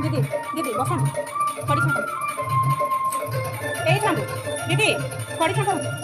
दीदी दीदी बसन खड़ी छाप दीदी खड़ी छाप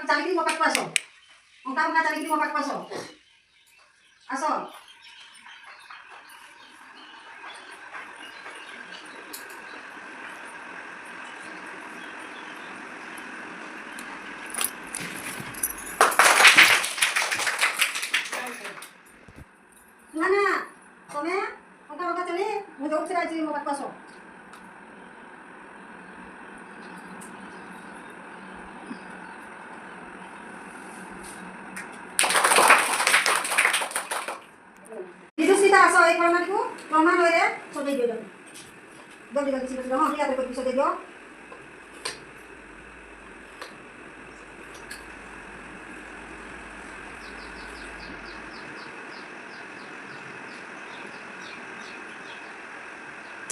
Cari mau pakai paso. Ungkap cari mau pakai paso. Aso. Mana? Kome? Ungkap cari mau jauh cari mau pakai paso. Aso एक प्रमाण को प्रमाण हो रे सबै दियो जल्दी जल्दी छिटो छिटो हां यहाँ पे पिछो दे दियो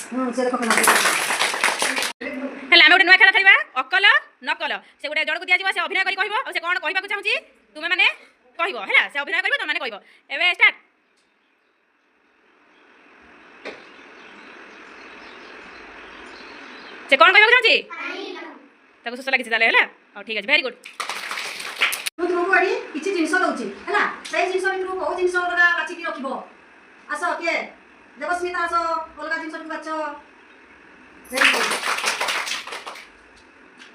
ସେ ଦେଖ କେମିତି ହେଲେ ଆମେ ଗୋଟେ ନୂଆ ଖେଳ ଖେଳିବା ଅକଲ ନକଲ ସେ ଗୋଟେ ଜଣକୁ ଦିଆଯିବ ସେ ଅଭିନୟ କରି କହିବ ଆଉ ସେ କ'ଣ କହିବାକୁ ଚାହୁଁଛି ତୁମେ ମାନେ କହିବ ହେଲା ସେ ଅଭିନୟ କରିବ ତମେ ମାନେ କହିବ ଏବେ ଷ୍ଟାର୍ଟ ସେ କ'ଣ କହିବାକୁ ଚାହୁଁଛି ତାକୁ ଶୋଷ ଲାଗିଛି ତାହେଲେ ହେଲା ହଉ ଠିକ୍ ଅଛି ଭେରି ଗୁଡ୍ ମୁଁ ତୁମକୁ ଏଠି କିଛି ଜିନିଷ ଦଉଛି ହେଲା ସେଇ ଜିନିଷ ଭିତରୁ କୋଉ ଜିନିଷ ଅଲଗା ବାଛିକି ରଖିବ ଆସ କିଏ ଦେବସ୍ମିତା ଆସ ଅଲଗା ଜିନିଷକୁ ବାଛ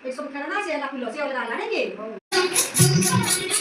ଏଇ ସବୁ ଖେଳ ନା ସେ ହେଲା ଫୁଲ ସେ ଅଲଗା ହେଲା ନାଇଁ କି